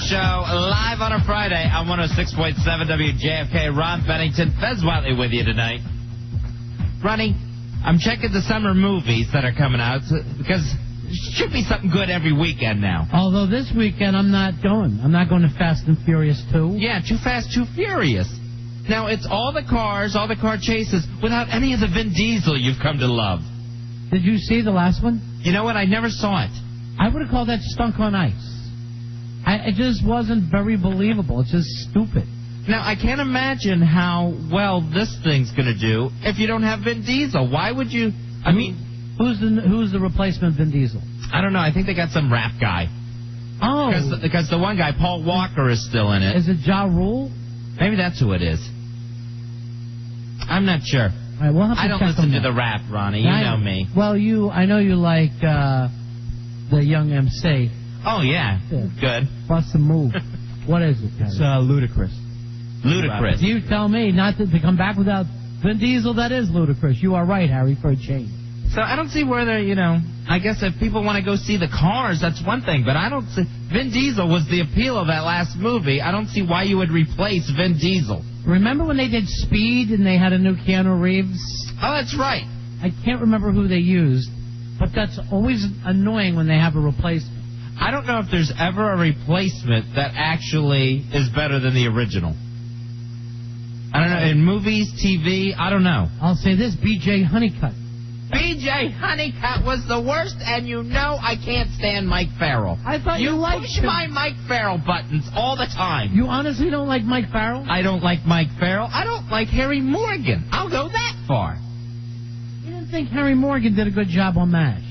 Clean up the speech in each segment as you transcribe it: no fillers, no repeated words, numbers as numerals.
Show, live on a Friday on 106.7 WJFK. Ron Bennington, Fez Watley with you tonight. Ronnie, I'm checking the summer movies that are coming out because there should be something good every weekend now. Although this weekend I'm not going. I'm not going to Fast and Furious 2. Yeah, Too Fast, Too Furious. Now, it's all the cars, all the car chases, without any of the Vin Diesel you've come to love. Did you see the last one? You know what? I never saw it. I would have called that stunk on ice. It just wasn't very believable. It's just stupid. Now, I can't imagine how well this thing's going to do if you don't have Vin Diesel. Why would you... I mean... Who's the replacement Vin Diesel? I don't know. I think they got some rap guy. Oh. Because the one guy, Paul Walker, is still in it. Is it Ja Rule? Maybe that's who it is. I'm not sure. All right, we'll have to I don't listen to the rap, Ronnie. You know me. Well, I know you like the Young MC. Oh, yeah. Good. Bust a move. What is it, guys? It's ludicrous. Ludicrous. You tell me not to come back without Vin Diesel. That is ludicrous. You are right, Harry, for a change. So I don't see where they're, I guess if people want to go see the cars, that's one thing. But I don't see... Vin Diesel was the appeal of that last movie. I don't see why you would replace Vin Diesel. Remember when they did Speed and they had a new Keanu Reeves? Oh, that's right. I can't remember who they used, but that's always annoying when they have a replacement. I don't know if there's ever a replacement that actually is better than the original. I don't know. In movies, TV, I don't know. I'll say this, B.J. Honeycutt. B.J. Honeycutt was the worst, and I can't stand Mike Farrell. I thought you liked push my Mike Farrell buttons all the time. You honestly don't like Mike Farrell? I don't like Mike Farrell. I don't like Harry Morgan. I'll go that far. You didn't think Harry Morgan did a good job on MASH?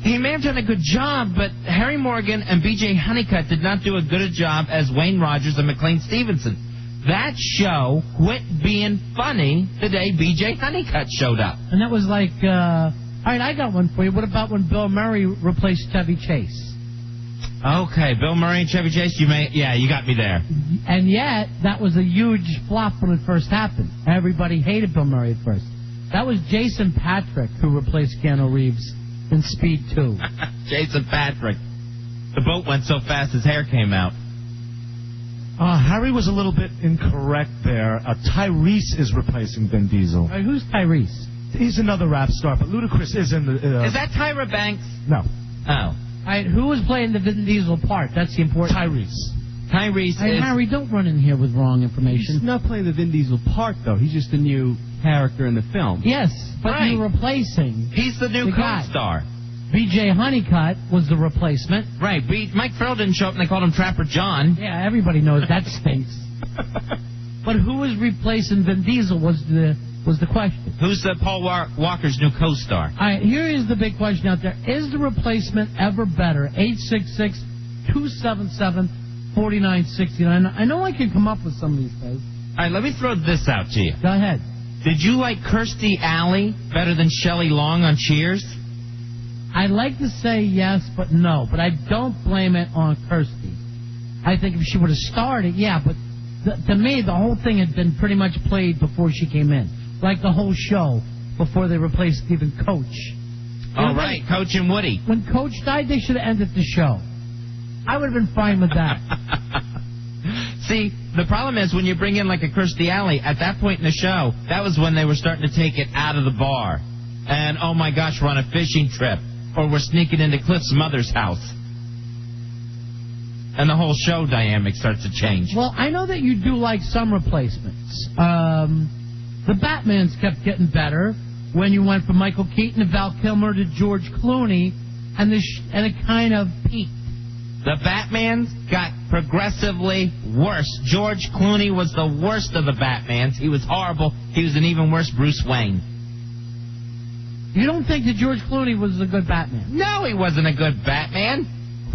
He may have done a good job, but Harry Morgan and B.J. Honeycutt did not do a good job as Wayne Rogers and McLean Stevenson. That show quit being funny the day B.J. Honeycutt showed up. And that was like, all right, I got one for you. What about when Bill Murray replaced Chevy Chase? Okay, Bill Murray and Chevy Chase, you got me there. And yet, that was a huge flop when it first happened. Everybody hated Bill Murray at first. That was Jason Patric who replaced Keanu Reeves in Speed 2. Jason Patric. The boat went so fast his hair came out. Harry was a little bit incorrect there. Tyrese is replacing Vin Diesel. All right, who's Tyrese? He's another rap star, but Ludacris is in the... Is that Tyra Banks? No. Oh. All right, who was playing the Vin Diesel part? That's the important... Tyrese is... Harry, don't run in here with wrong information. He's not playing the Vin Diesel part, though. He's just a new character in the film. Yes, but right. You're replacing... He's the new co-star. B.J. Honeycutt was the replacement. Right. Mike Farrell didn't show up and they called him Trapper John. Yeah, everybody knows that stinks. But who was replacing Vin Diesel was the question. Who's Paul Walker's new co-star? All right, here is the big question out there. Is the replacement ever better? 866-277-4969. I know I can come up with some of these things. All right, let me throw this out to you. Go ahead. Did you like Kirstie Alley better than Shelley Long on Cheers? I'd like to say yes, but no. But I don't blame it on Kirstie. I think if she would have started, yeah, but to me, the whole thing had been pretty much played before she came in. Like the whole show before they replaced even Coach. Oh, right, Coach and Woody. When Coach died, they should have ended the show. I would have been fine with that. See, the problem is when you bring in like a Kirstie Alley, at that point in the show, that was when they were starting to take it out of the bar. And, oh my gosh, we're on a fishing trip. Or we're sneaking into Cliff's mother's house. And the whole show dynamic starts to change. Well, I know that you do like some replacements. The Batmans kept getting better when you went from Michael Keaton to Val Kilmer to George Clooney, and it kind of peaked. The Batmans got progressively worse. George Clooney was the worst of the Batmans. He was horrible. He was an even worse Bruce Wayne. You don't think that George Clooney was a good Batman? No, he wasn't a good Batman.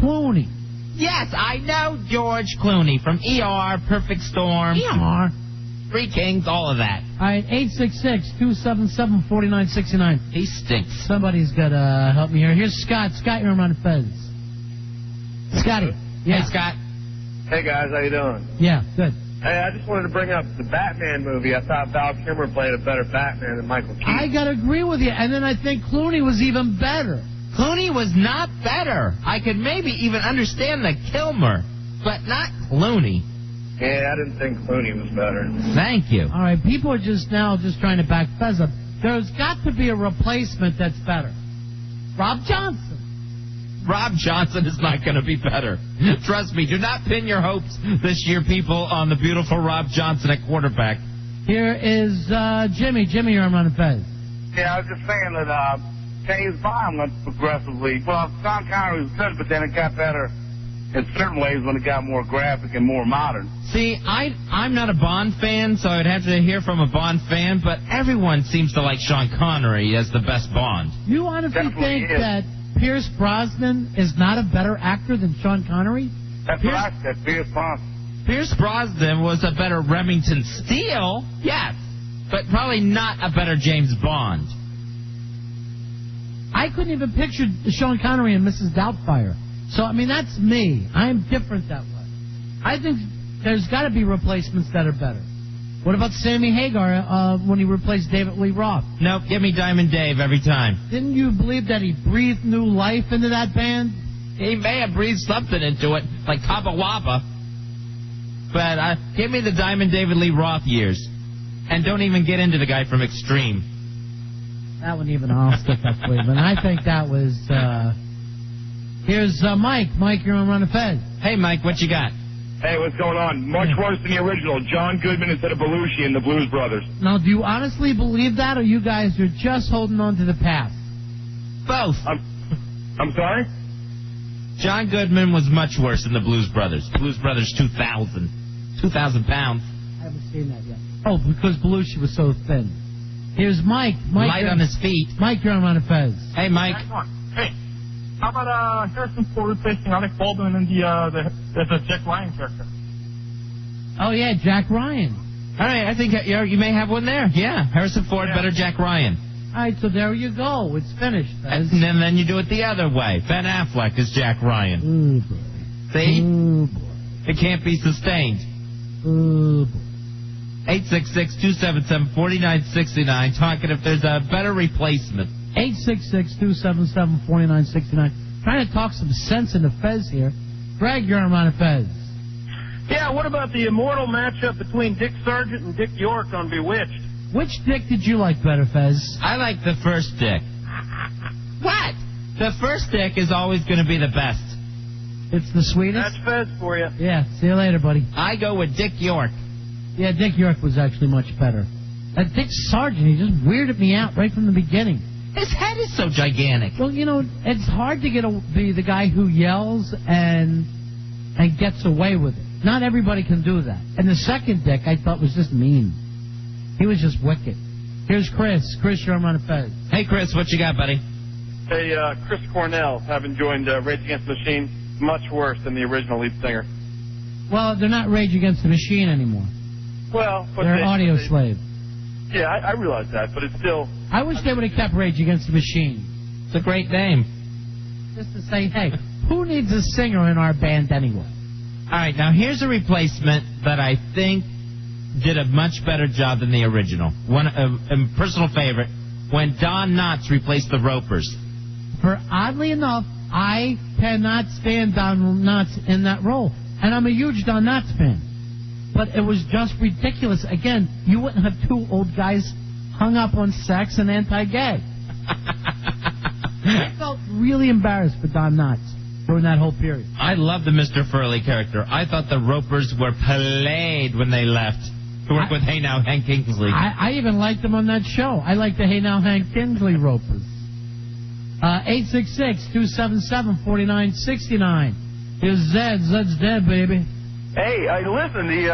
Clooney. Yes, I know George Clooney from ER, Perfect Storm. ER. Three Kings, all of that. All right, 866-277-4969. He stinks. Somebody's got to help me here. Here's Scott. Scott, you're on Fez. Scotty. Yeah. Hey, Scott. Hey, guys, how you doing? Yeah, good. Hey, I just wanted to bring up the Batman movie. I thought Val Kilmer played a better Batman than Michael Keaton. I got to agree with you. And then I think Clooney was even better. Clooney was not better. I could maybe even understand the Kilmer. but not Clooney. Yeah, I didn't think Clooney was better. Thank you. All right, people are just trying to back Fez up. There's got to be a replacement that's better. Rob Johnson. Rob Johnson is not going to be better. Trust me, do not pin your hopes this year, people, on the beautiful Rob Johnson at quarterback. Here is Jimmy. Jimmy, you're on Fez. Yeah, I was just saying that Kay's Bond went progressively. Well, Sean Connery was good, but then it got better in certain ways when it got more graphic and more modern. See, I'm not a Bond fan, so I'd have to hear from a Bond fan, but everyone seems to like Sean Connery as the best Bond. You honestly Definitely think is. that Pierce Brosnan is not a better actor than Sean Connery? That's what I said, Pierce Brosnan. Pierce Brosnan was a better Remington Steele, yes, but probably not a better James Bond. I couldn't even picture Sean Connery and Mrs. Doubtfire. So, I mean, that's me. I'm different that way. I think there's got to be replacements that are better. What about Sammy Hagar when he replaced David Lee Roth? Nope, give me Diamond Dave every time. Didn't you believe that he breathed new life into that band? He may have breathed something into it, like Kaba Waba. But give me the Diamond David Lee Roth years. And don't even get into the guy from Extreme. That one even I'll stick up with. And I think that was... Here's Mike. Mike, you're on Run of Fez. Hey, Mike, what you got? Hey, what's going on? Much worse than the original. John Goodman instead of Belushi in the Blues Brothers. Now, do you honestly believe that, or you guys are just holding on to the past? Both. I'm sorry? John Goodman was much worse than the Blues Brothers. Blues Brothers 2,000. 2,000 pounds. I haven't seen that yet. Oh, because Belushi was so thin. Here's Mike. Light on his feet. Mike, you're on Run of Fez. Hey, Mike. Hey, how about Harrison Ford replacing Alec Baldwin in the Jack Ryan character? Oh, yeah, Jack Ryan. All right, I think you may have one there. Yeah, Harrison Ford, better Jack Ryan. All right, so there you go. It's finished, Fez. And then you do it the other way. Ben Affleck is Jack Ryan. Ooh, boy. See? Ooh, boy. It can't be sustained. Ooh, boy. 866-277-4969, talking if there's a better replacement. 866-277-4969. Trying to talk some sense into Fez here. Greg, you're on Run of Fez. Yeah, what about the immortal matchup between Dick Sargent and Dick York on Bewitched? Which Dick did you like better, Fez? I like the first Dick. What? The first Dick is always going to be the best. It's the sweetest? That's Fez for you. Yeah, see you later, buddy. I go with Dick York. Yeah, Dick York was actually much better. That Dick Sargent, he just weirded me out right from the beginning. His head is so gigantic. Well, you know, it's hard to be the guy who yells and gets away with it. Not everybody can do that. And the second Dick, I thought, was just mean. He was just wicked. Here's Chris. Chris, you're on Run of Fez. Hey, Chris, what you got, buddy? Hey, Chris Cornell, having joined Rage Against the Machine, much worse than the original lead singer. Well, they're not Rage Against the Machine anymore. Well, but They're Audio Slave. Yeah, I realize that, but it's still... I wish they would have kept Rage Against the Machine. It's a great name. Just to say, hey, who needs a singer in our band anyway? All right, now here's a replacement that I think did a much better job than the original. One a personal favorite, when Don Knotts replaced the Ropers. For oddly enough, I cannot stand Don Knotts in that role. And I'm a huge Don Knotts fan. But it was just ridiculous. Again, you wouldn't have two old guys hung up on sex and anti-gay. I felt really embarrassed for Don Knotts during that whole period. I love the Mr. Furley character. I thought the Ropers were played when they left to work with Hey Now Hank Kingsley. I even liked them on that show. I like the Hey Now Hank Kingsley Ropers. 866-277-4969. Here's Zed. Zed's dead, baby. Hey, listen, the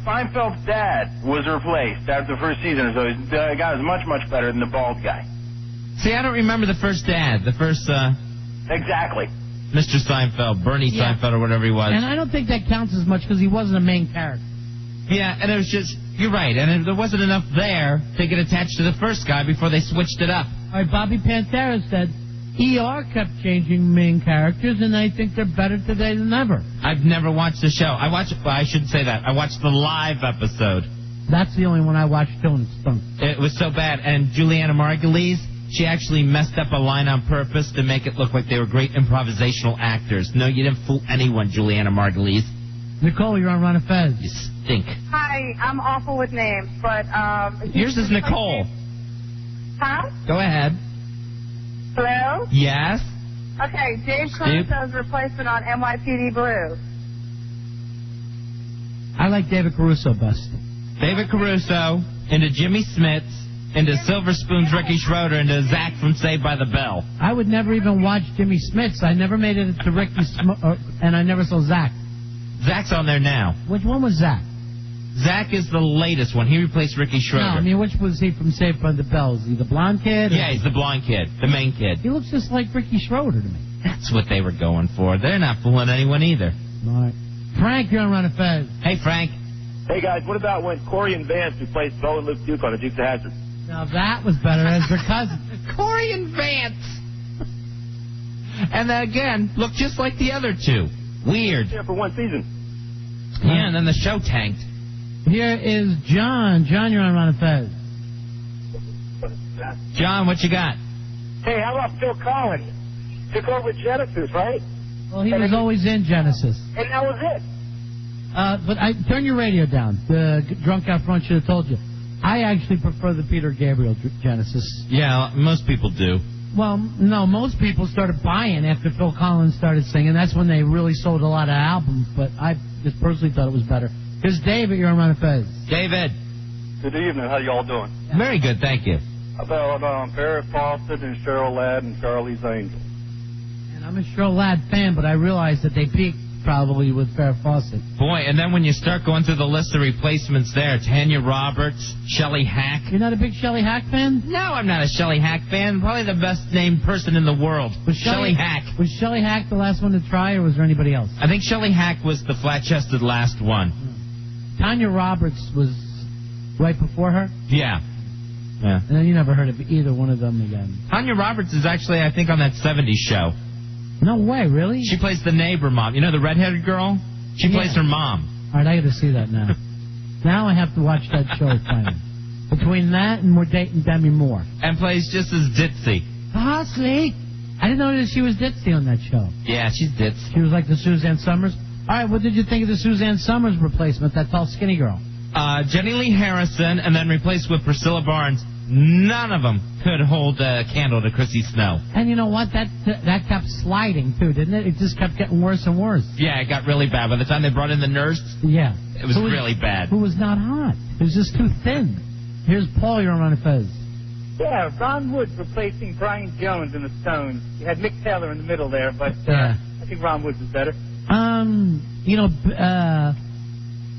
Seinfeld's dad was replaced after the first season, so the guy was much, much better than the bald guy. See, I don't remember the first dad. The first, Exactly. Mr. Seinfeld, Bernie Seinfeld, or whatever he was. And I don't think that counts as much because he wasn't a main character. Yeah, and it was just, you're right, and there wasn't enough there to get attached to the first guy before they switched it up. All right, Bobby Pantera said ER kept changing main characters, and I think they're better today than ever. I've never watched the show. I shouldn't say that. I watched the live episode. That's the only one I watched too, and it stunk. It was so bad, and Juliana Margulies, she actually messed up a line on purpose to make it look like they were great improvisational actors. No, you didn't fool anyone, Juliana Margulies. Nicole, you're on Ron and Fez. You stink. Hi, I'm awful with names, but Yours is Nicole. Huh? Go ahead. Hello? Yes? Okay, Dave Caruso's replacement on NYPD Blue. I like David Caruso best. David Caruso into Jimmy Smits, into Silver Spoon's Ricky Schroeder, into Zach from Saved by the Bell. I would never even watch Jimmy Smits. I never made it to Ricky and I never saw Zach. Zach's on there now. Which one was Zach? Zach is the latest one. He replaced Ricky Schroeder. No, I mean, which was he from Saved by the Bell? Is he the blonde kid? Yeah, he's the blonde kid, the main kid. He looks just like Ricky Schroeder to me. That's what they were going for. They're not fooling anyone either. All right. Frank, you're on Ron and Fez. Hey, Frank. Hey, guys, what about when Corey and Vance replaced Bo and Luke Duke on the Dukes of Hazzard? Now, that was better as their cousin. Corey and Vance. And then again, look just like the other two. Weird. Yeah, for one season. Yeah, and then the show tanked. Here is John. John, you're on Ron and Fez. John, what you got? Hey, how about Phil Collins? Took over Genesis, right? Well, he was always in Genesis. And that was it. But turn your radio down. The drunk out front should have told you. I actually prefer the Peter Gabriel Genesis. Yeah, most people do. Well, no, most people started buying after Phil Collins started singing. That's when they really sold a lot of albums, but I just personally thought it was better. Here's David, you're on Ron and Fez. David. Good evening. How y'all doing? Very good, thank you. How about Barrett Fawcett and Cheryl Ladd and Charlie's Angels? And I'm a Cheryl Ladd fan, but I realized that they peaked probably with Farrah Fawcett. Boy, and then when you start going through the list of replacements there, Tanya Roberts, Shelley Hack. You're not a big Shelley Hack fan? No, I'm not a Shelley Hack fan. Probably the best named person in the world. Was Shelley Hack. Was Shelley Hack the last one to try, or was there anybody else? I think Shelley Hack was the flat-chested last one. Tanya Roberts was right before her? Yeah. Yeah. And then you never heard of either one of them again. Tanya Roberts is actually, I think, on that 70s show. No way, really? She plays the neighbor mom. You know the redheaded girl? She plays her mom. All right, I got to see that now. Now I have to watch that show finally. Between that and we're dating Demi Moore. And plays just as ditzy. Parsley! I didn't know that she was ditzy on that show. Yeah, she's ditz. She was like the Suzanne Summers. All right, what did you think of the Suzanne Summers replacement, that tall, skinny girl? Jenny Lee Harrison, and then replaced with Priscilla Barnes. None of them could hold a candle to Chrissy Snow. And you know what? That kept sliding, too, didn't it? It just kept getting worse and worse. Yeah, it got really bad. By the time they brought in the nurse, yeah, it was really bad. Who was not hot. It was just too thin. Here's Paul, you're on Ron and Fez. Yeah, Ron Wood replacing Brian Jones in the Stones. You had Mick Taylor in the middle there, but I think Ron Wood was better. You know,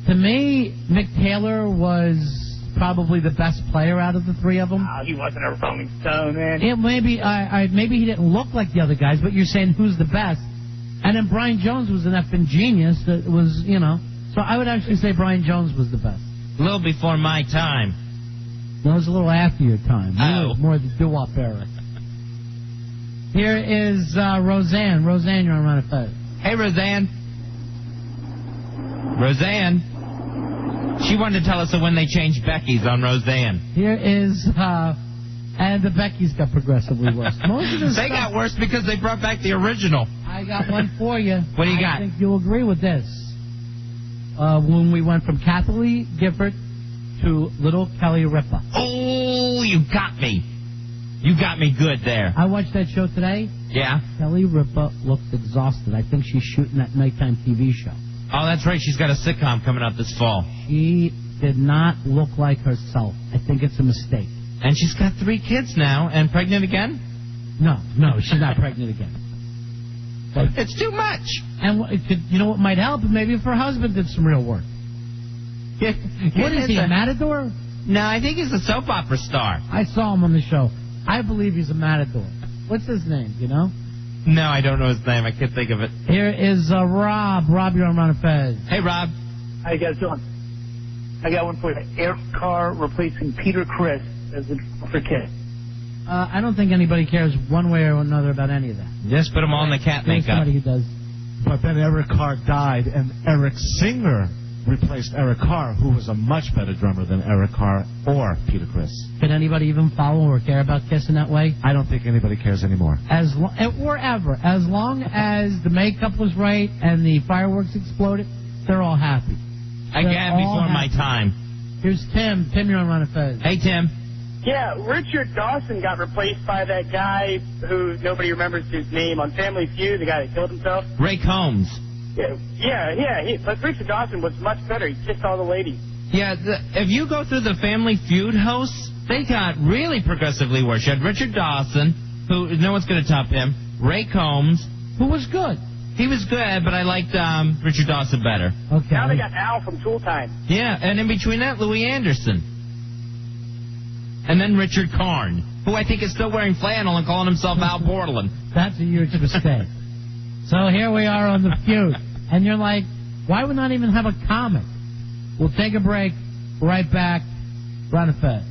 to me, Mick Taylor was probably the best player out of the three of them. Oh, he wasn't a Rolling Stone, man. Yeah, maybe he didn't look like the other guys, but you're saying who's the best. And then Brian Jones was an effing genius that was, you know. So I would actually say Brian Jones was the best. A little before my time. No, it was a little after your time. Oh. More the doo-wop era. Here is Roseanne. Roseanne, you're on Ron and Fez. Hey, Roseanne. Roseanne. She wanted to tell us when they changed Becky's on Roseanne. Here is, and the Becky's got progressively worse. Most of they got worse because they brought back the original. I got one for you. What do you got? I think you'll agree with this. When we went from Kathleen Gifford to Little Kelly Ripa. Oh, you got me. You got me good there. I watched that show today. Yeah? Kelly Ripa looked exhausted. I think she's shooting that nighttime TV show. Oh, that's right. She's got a sitcom coming out this fall. She did not look like herself. I think it's a mistake. And she's got 3 kids now. And pregnant again? No, she's not pregnant again. But it's too much. And you know what might help? Maybe if her husband did some real work. What is he, a matador? No, I think he's a soap opera star. I saw him on the show. I believe he's a matador. What's his name, you know? No, I don't know his name. I can't think of it. Here is Rob. Rob, you're on Ron and Fez. Hey, Rob. How you guys doing? I got one for you. Eric Carr replacing Peter Criss as the for kids. I don't think anybody cares one way or another about any of that. Just put him on the cat makeup. Somebody who does. But then Eric Carr died, and Eric Singer replaced Eric Carr, who was a much better drummer than Eric Carr or Peter Criss. Can anybody even follow or care about Kiss in that way? I don't think anybody cares anymore. Or ever. As long as the makeup was right and the fireworks exploded, they're all happy. Again, before my time. Here's Tim. Tim, you're on Ron and Fez. Hey, Tim. Yeah, Richard Dawson got replaced by that guy who nobody remembers his name on Family Feud, the guy that killed himself. Ray Combs. But Richard Dawson was much better. He kissed all the ladies. Yeah, if you go through the Family Feud hosts, they got really progressively worse. You had Richard Dawson, who no one's going to top him. Ray Combs, who was good. He was good, but I liked Richard Dawson better. Okay. Now they got Al from Tool Time. Yeah, and in between that, Louis Anderson. And then Richard Karn, who I think is still wearing flannel and calling himself Al Borland. That's a huge mistake. So here we are on the Feud. And you're like, why would not even have a comic? We'll take a break. Right back. Ron and Fez.